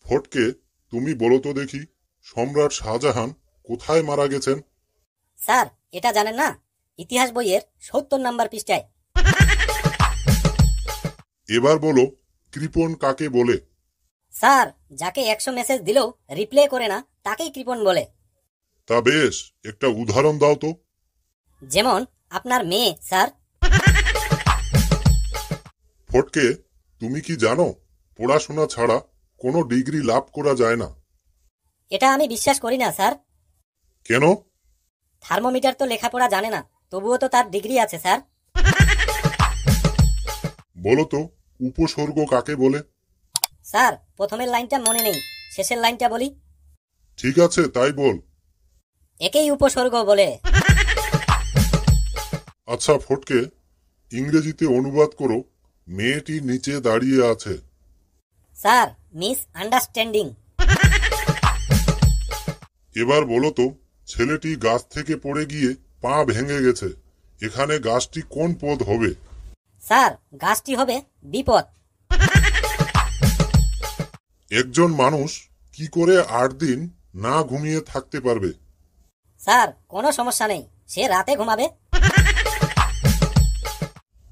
ফটকে, তুমি বলো তো দেখি, সম্রাট শাহজাহান কোথায় মারা গেছেন? স্যার, এটা জানেন না? ইতিহাস বইয়ের ৭০ নাম্বার পৃষ্ঠায়। এবার বলো, কৃপণ কাকে বলে? স্যার, যাকে ১০০ মেসেজ দিলেও রিপ্লাই করে না তাকেই কৃপণ বলে। তা বেশ, একটা উদাহরণ দাও তো। যেমন আপনার মেয়ে, স্যার। ফটকে, তুমি কি জানো পড়াশোনা ছাড়া কোনো ডিগ্রি লাভ করা যায় না? এটা আমি বিশ্বাস করি না, স্যার। কেন? থার্মোমিটার তো লেখাপড়া জানে না, তবুও তো তার ডিগ্রি আছে, স্যার। বলো তো, উপসর্গ কাকে বলে? স্যার, প্রথমের লাইনটা মনে নেই, শেষের লাইনটা বলি। ঠিক আছে, তাই বল। একেই উপসর্গ বলে। আচ্ছা ফটকে, ইংরেজিতে অনুবাদ করো, মেয়েটি নিচে দাঁড়িয়ে আছে। Sir, miss understanding. এবার বলো তো, ছেলেটি গাছ থেকে পড়ে গিয়ে পা ভেঙে গেছে, এখানে গাছটি কোন পদ হবে? স্যার, গাছটি হবে বিপদ। একজন মানুষ কি করে ৮ দিন না ঘুমিয়ে থাকতে পারবে? স্যার, কোনো সমস্যা নেই, সে রাতে ঘুমাবে।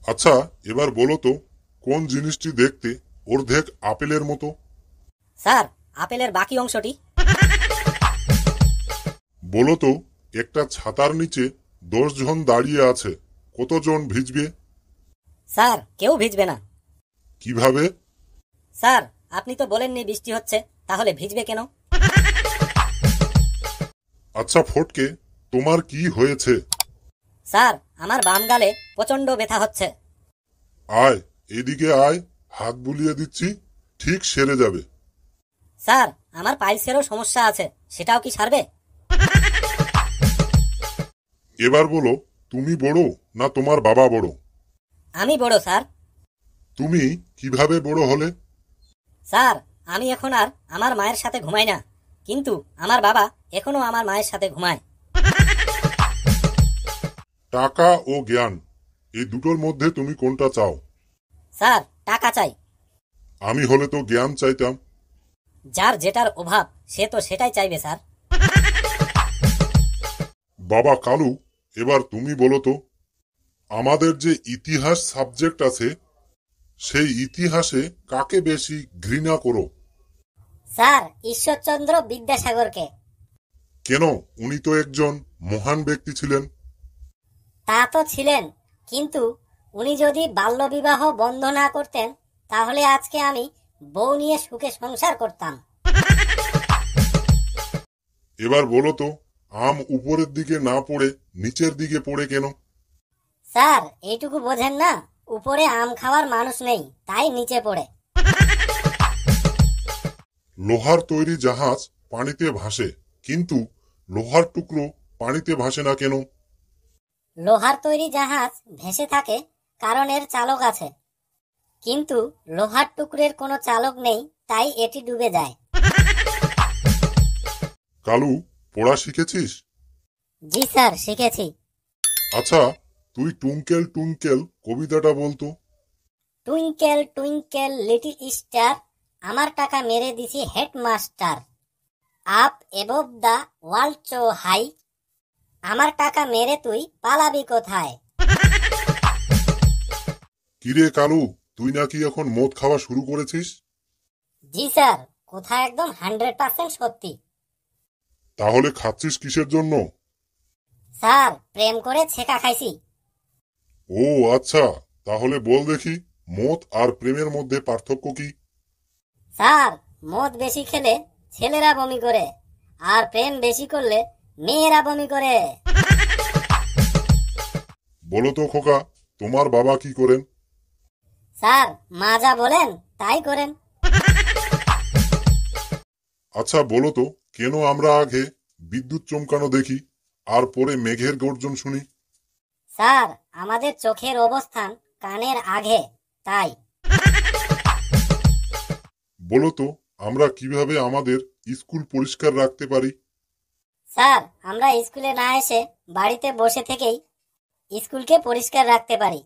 আচ্ছা, এবার বলো তো, কোন জিনিসটি দেখতে অর্ধেক আপেলের মতো? স্যার, আপেলের বাকি অংশটি। বলো তো, একটা ছাতার নিচে ১০ জন দাঁড়িয়ে আছে, কতজন ভিজবে? স্যার, কেউ ভিজবে না। কিভাবে? স্যার, আপনি তো বলেননি বৃষ্টি হচ্ছে, তাহলে ভিজবে কেন? আচ্ছা ফটকে, তোমার কি হয়েছে? স্যার, আমার বাম গালে প্রচন্ড ব্যথা হচ্ছে। আয়, এদিকে আয়, হাত বুলিয়ে দিচ্ছি, ঠিক সেরে যাবে। স্যার, আমার পাইলসেরও সমস্যা আছে, সেটাও কি সারবে? এবার বলো, তুমি বড় না তোমার বাবা বড়? আমি বড়, স্যার। তুমি কিভাবে বড় হলে? স্যার, আমি এখন আর আমার মায়ের সাথে ঘুমাই না, কিন্তু আমার বাবা এখনো আমার মায়ের সাথে ঘুমায়। টাকা ও জ্ঞান, এই দুটোর মধ্যে তুমি কোনটা চাও? স্যার, টাকা চাই। আমি হলে তো জ্ঞান চাইতাম। যার যেটার অভাব সে তো সেটাই চাইবে, স্যার। বাবা কালু, এবার তুমি বলো তো, আমাদের যে ইতিহাস সাবজেক্ট আছে, সেই ইতিহাসে কাকে বেশি ঘৃণা করো? স্যার, ঈশ্বরচন্দ্র বিদ্যাসাগরকে। কেন? উনি তো একজন মহান ব্যক্তি ছিলেন। তা তো ছিলেন, কিন্তু উনি যদি বাল্যবিবাহ বন্ধ না করতেন, তাহলে আজকে আমি বউ নিয়ে সুখে সংসার করতাম। এবার বলো তো, আম উপরের দিকে না পড়ে নিচের দিকে পড়ে কেন? স্যার, এইটুকু বোঝেন না? উপরে আম খাওয়ার মানুষ নেই, তাই নিচে পড়ে। লোহার তৈরি জাহাজ পানিতে ভাসে, কিন্তু লোহার টুকরো পানিতে ভাসে না কেন? লোহার তৈরি জাহাজ ভেসে থাকে কারণ এর চালক আছে, কিন্তু লোহার টুকরের কোনো চালক নেই, তাই এটি ডুবে যায়। কালু, পড়া শিখেছিস? জি স্যার, শিখেছি। আচ্ছা, তুই টুঙ্কেল টুঙ্কেল কবিতাটা বলতো। টুইঙ্কেল টুইঙ্কেল লিটল স্টার, আমার টাকা মেরে দিছি headmaster. Up above the world so high, আমার টাকা মেরে তুই পালাবি কোথায়? কিরে কালু, তুই নাকি এখন মদ খাওয়া শুরু করেছিস? জি স্যার, কথা একদম 100% সত্যি। তাহলে খাচ্ছিস কিসের জন্য? স্যার, প্রেম করে ছেঁকা খাইছি। ও আচ্ছা, তাহলে বল দেখি, মদ আর প্রেমের মধ্যে পার্থক্য কি? স্যার, মদ বেশি খেলে ছেলেরা বমি করে, আর প্রেম বেশি করলে মেয়েরা বমি করে। বলো তো খোকা, তোমার বাবা কি করেন? স্যার, মা যা বলেন তাই করেন। আচ্ছা বলো তো, কেন আমরা আগে বিদ্যুৎ চমকানো দেখি আর পরে মেঘের গর্জন শুনি? স্যার, আমাদের চোখের অবস্থান কানের আগে, তাই। বলো তো, আমরা কিভাবে আমাদের স্কুল পরিষ্কার রাখতে পারি? স্যার, আমরা স্কুলে না এসে বাড়িতে বসে থেকেই স্কুলকে পরিষ্কার রাখতে পারি।